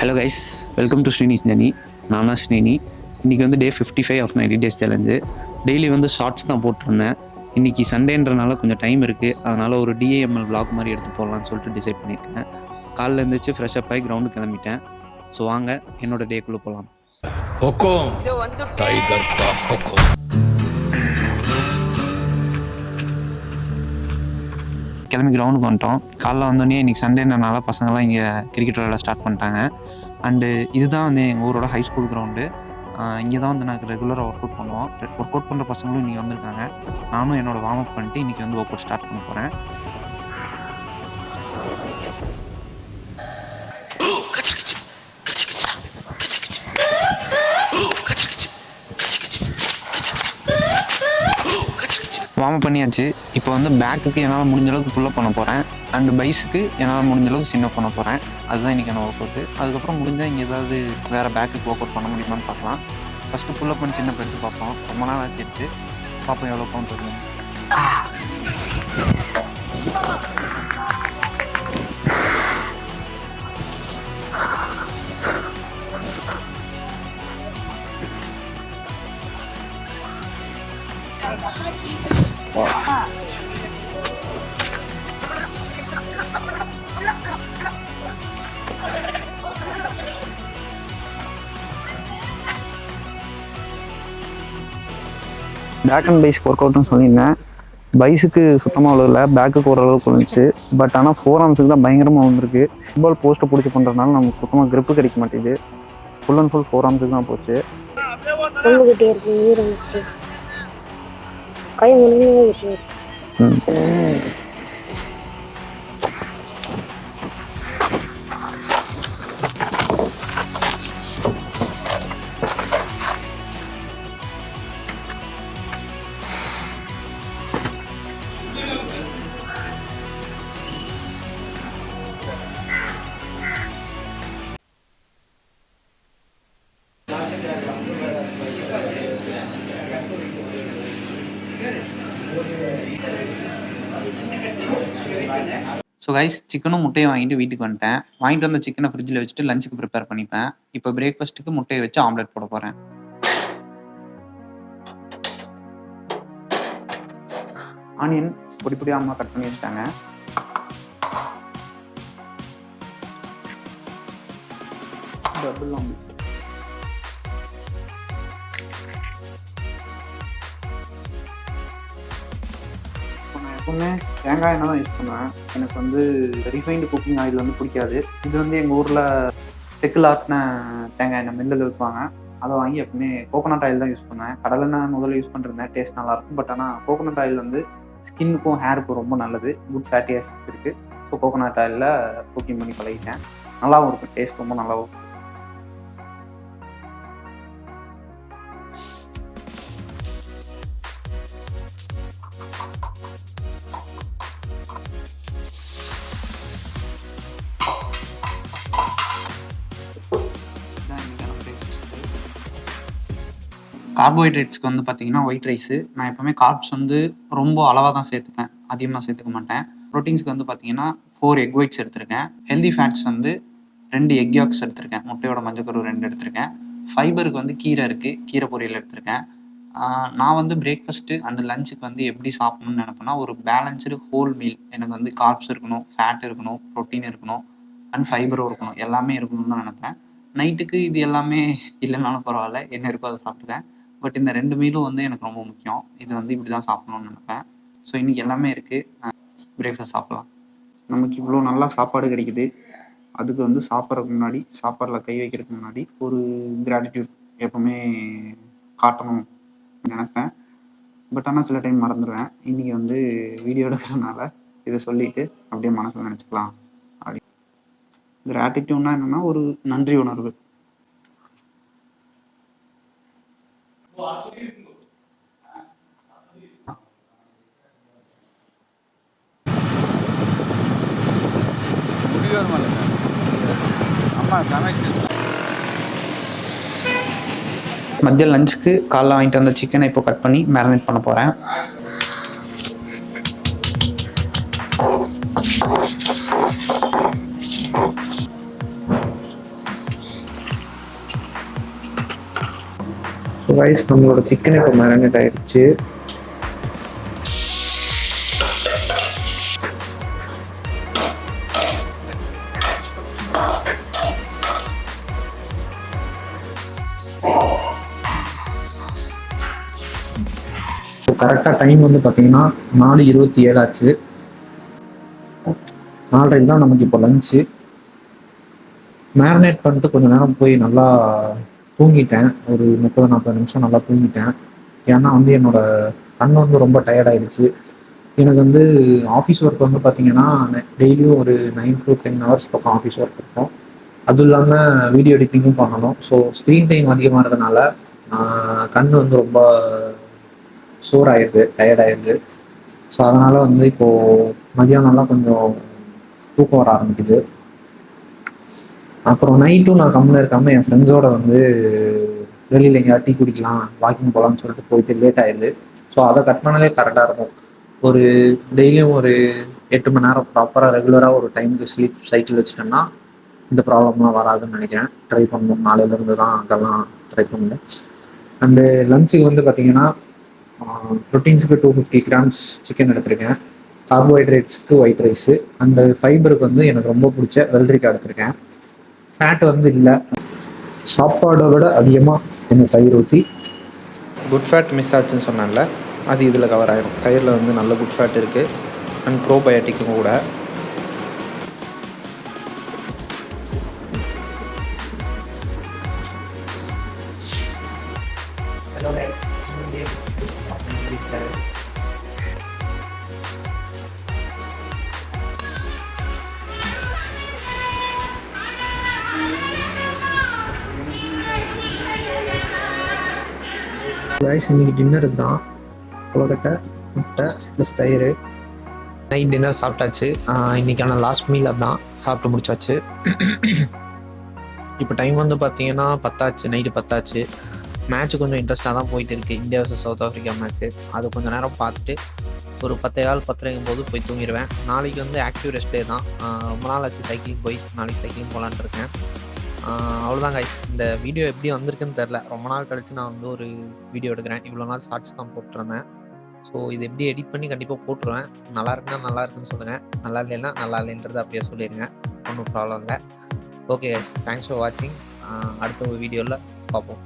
Hello guys, welcome to Srini's journey. நானா ஸ்ரீனி. இன்றைக்கி வந்து day 55 of 90 days challenge. Daily வந்து ஷார்ட்ஸ் தான் போட்டிருந்தேன். இன்றைக்கி சண்டேன்றனால கொஞ்சம் டைம் இருக்குது, அதனால் ஒரு DAML vlog மாதிரி எடுத்து போடலான்னு சொல்லிட்டு டிசைட் பண்ணியிருக்கேன். காலைல எழுந்திரிச்சு ஃப்ரெஷ்அப் ஆகி கிரவுண்டு கிளம்பிட்டேன். ஸோ வாங்க என்னோட டேக்குள்ளே போகலாம். கிளம்பி கிரவுண்டுக்கு வந்துட்டோம். காலைல வந்தோடனே இன்றைக்கி சண்டேன்றனால பசங்கள்லாம் இங்கே கிரிக்கெட் விளையாட ஸ்டார்ட் பண்ணிட்டாங்க. அண்டு இதுதான் வந்து எங்கள் ஊரோட ஹை ஸ்கூல் கிரவுண்டு. இங்கே தான் வந்து நாங்கள் ரெகுலராக ஒர்க் அவுட் பண்ணுவோம். ஒர்க் அவுட் பண்ணுற பசங்களும் இன்றைக்கி வந்திருக்காங்க. நானும் என்னோடய வார்ம் அப் பண்ணிட்டு இன்றைக்கி வந்து ஒர்க் அவுட் ஸ்டார்ட் பண்ண போகிறேன். வார்ம் அப் பண்ணியாச்சு. இப்போ வந்து பேக்குக்கு என்னால் முடிஞ்ச அளவுக்கு புல்லப் பண்ண போகிறேன். அண்டு பைஸுக்கு என்னால் முடிஞ்ச அளவுக்கு சின்ன பண்ண போகிறேன். அதுதான் இன்றைக்கான ஒர்க் அவுட்டு. அதுக்கப்புறம் முடிஞ்சால் இங்கே ஏதாவது வேறு பேக்குக்கு ஒர்க் அவுட் பண்ண முடியுமான்னு பார்க்கலாம். ஃபஸ்ட்டு புல்லப் பண்ணி சின்ன எடுத்து பார்ப்போம். ரொம்ப நாள் ஆச்சு எடுத்து பார்ப்போம் எவ்வளோ கவுண்ட் வருது. பேக் அண்ட் பைஸ்க்கு ஒர்க் அவுட்னு சொல்லியிருந்தேன். பைஸுக்கு சுத்தமாக அவ்வளோ, பேக்குக்கு ஓரளவுக்கு விழுந்துச்சு. பட் ஆனால் ஃபோர் ஆர்ம்ஸுக்கு தான் பயங்கரமாக வந்துருக்கு. ஃபுட்பால் போஸ்ட்டை பிடிச்சி பண்ணுறதுனால நமக்கு சுத்தமாக கிரிப்பு கிடைக்க மாட்டேங்குது. ஃபுல் அண்ட் ஃபுல் ஃபோர் ஆர்ம்ஸுக்கு தான் போச்சு. ஸோ கைஸ், சிக்கனும் முட்டையை வாங்கிட்டு வீட்டுக்கு வந்துட்டேன். வாங்கிட்டு வந்த சிக்கனை ஃப்ரிட்ஜில் வச்சுட்டு லஞ்சுக்கு ப்ரிப்பேர் பண்ணிப்பேன். இப்போ பிரேக்ஃபாஸ்ட்டுக்கு முட்டையை வச்சு ஆம்லெட் போட போகிறேன். ஆனியன் பொடி பொடியாக அம்மா கட் பண்ணி வச்சுட்டாங்க. Double omelette. எப்பவுமே தேங்காய் எண்ணெய் தான் யூஸ் பண்ணுவேன். எனக்கு வந்து ரிஃபைன்டு குக்கிங் ஆயில் வந்து பிடிக்காது. இது வந்து எங்கள் ஊரில் செக்கில் ஆட்டின தேங்காய் எண்ணெய் மில்லில் விற்பாங்க. அதை வாங்கி எப்பவுமே கோகோனட் ஆயில் தான் யூஸ் பண்ணுவேன். கடலெண்ணெய் முதல்ல யூஸ் பண்ணிருந்தேன், டேஸ்ட் நல்லாயிருக்கும். பட் ஆனால் கோகோனட் ஆயில் வந்து ஸ்கின்னுக்கும் ஹேருக்கும் ரொம்ப நல்லது. குட் ஃபேட்டி ஆசிட்ஸ் இருக்குது. ஸோ கோகோனட் ஆயிலில் குக்கிங் பண்ணி பழகிட்டேன். நல்லாவும் இருக்கும், டேஸ்ட் ரொம்ப நல்லாவும் இருக்கும். கார்போஹைட்ரேட்ஸ்க்கு வந்து பார்த்தீங்கன்னா ஒயிட் ரைஸு. நான் எப்போவுமே கார்ப்ஸ் வந்து ரொம்ப அளவாக தான் சேர்த்துப்பேன், அதிகமாக சேர்த்துக்க மாட்டேன். ப்ரோட்டீன்ஸ்க்கு வந்து பார்த்தீங்கன்னா 4 எக் ஒயிட்ஸ் எடுத்திருக்கேன். ஹெல்தி ஃபேட்ஸ் வந்து 2 எக் யாக்ஸ் எடுத்திருக்கேன். முட்டையோட மஞ்சக்கரு 2 எடுத்திருக்கேன். ஃபைபருக்கு வந்து கீரை இருக்குது, கீரை பொரியல் எடுத்திருக்கேன். நான் வந்து பிரேக்ஃபாஸ்ட்டு அண்ட் லஞ்சுக்கு வந்து எப்படி சாப்பிட்ணுன்னு நினைப்பேன்னா, ஒரு பேலன்ஸ்டு ஹோல் மீல். எனக்கு வந்து கார்ப்ஸ் இருக்கணும், ஃபேட் இருக்கணும், ப்ரோட்டீன் இருக்கணும், அண்ட் ஃபைபரும் இருக்கணும், எல்லாமே இருக்கணும்னு தான் நினைப்பேன். நைட்டுக்கு இது எல்லாமே இல்லைனாலும் பரவாயில்ல, என்ன இருக்கோ அதை சாப்பிட்டுவேன். பட் இந்த 2 மீலும் வந்து எனக்கு ரொம்ப முக்கியம். இது வந்து இப்படி தான் சாப்பிடணும்னு நினைப்பேன். ஸோ இன்றைக்கி எல்லாமே இருக்குது. பிரேக்ஃபாஸ்ட் சாப்பிட்லாம். நமக்கு இவ்வளோ நல்லா சாப்பாடு கிடைக்குது. அதுக்கு வந்து சாப்பிட்றதுக்கு முன்னாடி, சாப்பாடில் கை வைக்கிறதுக்கு முன்னாடி ஒரு கிராட்டிடியூட் எப்போவுமே காட்டணும் நினைப்பேன். பட் ஆனால் சில டைம் மறந்துடுவேன். இன்றைக்கி வந்து வீடியோ எடுக்கிறதுனால இதை சொல்லிவிட்டு அப்படியே மனசில் நினச்சிக்கலாம். அப்படி கிராட்டிடியூட்னா என்னென்னா ஒரு நன்றி உணர்வு. மதிய லஞ்சுக்கு காலைல வாங்கிட்டு வந்த சிக்கனை இப்போ கட் பண்ணி மேரினேட் பண்ண போகிறேன். ரைஸ் நம்மளோட சிக்கன் இப்போ மேரினேட் ஆயிடுச்சு. ஸோ கரெக்டாக டைம் வந்து பார்த்தீங்கன்னா 4:27 ஆச்சு. 4:30 தான் நமக்கு இப்போ லஞ்சு. மேரினேட் பண்ணிட்டு கொஞ்சம் நேரம் போய் நல்லா தூங்கிட்டேன். ஒரு 30-40 நிமிஷம் நல்லா தூங்கிட்டேன். ஏன்னா வந்து என்னோட கண் வந்து ரொம்ப டயர்டாயிடுச்சு. எனக்கு வந்து ஆஃபீஸ் ஒர்க் வந்து பார்த்தீங்கன்னா டெய்லியும் ஒரு 9 to 10 ஹவர்ஸ் பக்கம் ஆஃபீஸ் ஒர்க் இருக்கும். அதுவும் இல்லாமல் வீடியோ எடிட்டிங்கும் பண்ணணும். ஸோ ஸ்க்ரீன் டைம் அதிகமாகிறதுனால கண் வந்து ரொம்ப சோறாயிடுது, டயர்டாயிடுது. ஸோ அதனால் வந்து இப்போது மதியானம்லாம் கொஞ்சம் தூக்கம் வர ஆரம்பிக்குது. அப்புறம் நைட்டும் நான் கம்முன்னு இருக்காமல் என் ஃப்ரெண்ட்ஸோட வந்து வெளியில் எங்கேயாவது டீ குடிக்கலாம், வாக்கிங் போகலான்னு சொல்லிட்டு போயிட்டு லேட் ஆயிடுது. ஸோ அதை கட் பண்ணாலே கரெக்டாக இருக்கும். ஒரு டெய்லியும் ஒரு 8 மணி நேரம் ப்ராப்பராக ரெகுலராக ஒரு டைமுக்கு ஸ்லீப் சைக்கிள் வச்சுட்டோம்னா இந்த ப்ராப்ளம்லாம் வராதுன்னு நினைக்கிறேன். ட்ரை பண்ணணும், நாளையிலேருந்து தான் அதெல்லாம் ட்ரை பண்ணணும். அண்டு லஞ்சுக்கு வந்து பார்த்தீங்கன்னா ப்ரோட்டீன்ஸுக்கு 250 கிராம்ஸ் சிக்கன் எடுத்திருக்கேன். கார்போஹைட்ரேட்ஸுக்கு ஒயிட் ரைஸு அண்டு ஃபைபருக்கு வந்து எனக்கு ரொம்ப பிடிச்ச வெள்ளரிக்காய் எடுத்திருக்கேன். ஃபேட் வந்து இல்லை, சாப்பாடை விட அதிகமாக எனக்கு தயிர் ஊற்றி. குட் ஃபேட் மிஸ் ஆச்சுன்னு சொன்னால அது இதில் கவர் ஆகிரும். தயிரில் வந்து நல்ல குட் ஃபேட் இருக்குது அண்ட் ப்ரோபயோட்டிக்கும் கூட. ரைஸ் இன்னைக்கு டின்னருக்கு தான் கொலக்கட்டை, முட்டை ப்ளஸ் தயிர். நைட் டின்னர் சாப்பிட்டாச்சு. இன்றைக்கான லாஸ்ட் மீல் அதுதான், சாப்பிட்டு முடிச்சாச்சு. இப்போ டைம் வந்து பார்த்தீங்கன்னா 10 ஆச்சு, நைட்டு 10 ஆச்சு. மேட்ச்சு கொஞ்சம் இன்ட்ரெஸ்ட்டாக தான் போயிட்டு இருக்குது, India versus south Africa match. அது கொஞ்சம் நேரம் பார்த்துட்டு ஒரு 10:15 10:30 போது போய் தூங்கிடுவேன். நாளைக்கு வந்து ஆக்டிவ் ரெஸ்ட் டே தான். ரொம்ப நாள் ஆச்சு சைக்கிளிங் போய், நாளைக்கு சைக்கிளிங் போகலான்ட்டு இருக்கேன். அவ்வளோதான் கைஸ். இந்த வீடியோ எப்படி வந்திருக்குன்னு தெரில. ரொம்ப நாள் கழிச்சு நான் வந்து ஒரு வீடியோ எடுக்கிறேன். இவ்வளோ நாள் ஷார்ட்ஸ் தான் போட்டிருந்தேன். ஸோ இது எப்படி எடிட் பண்ணி கண்டிப்பாக போட்டுருவேன். நல்லா இருக்குன்னா நல்லா இருக்குன்னு சொல்லுங்கள், நல்லா இல்லைன்னா நல்லா இல்லைன்றது அப்படியே சொல்லிடுங்க, ஒன்றும் ப்ராப்ளம் இல்லை. ஓகே கைஸ், தேங்க்ஸ் ஃபார் வாட்சிங். அடுத்த ஒரு வீடியோவில் பார்ப்போம்.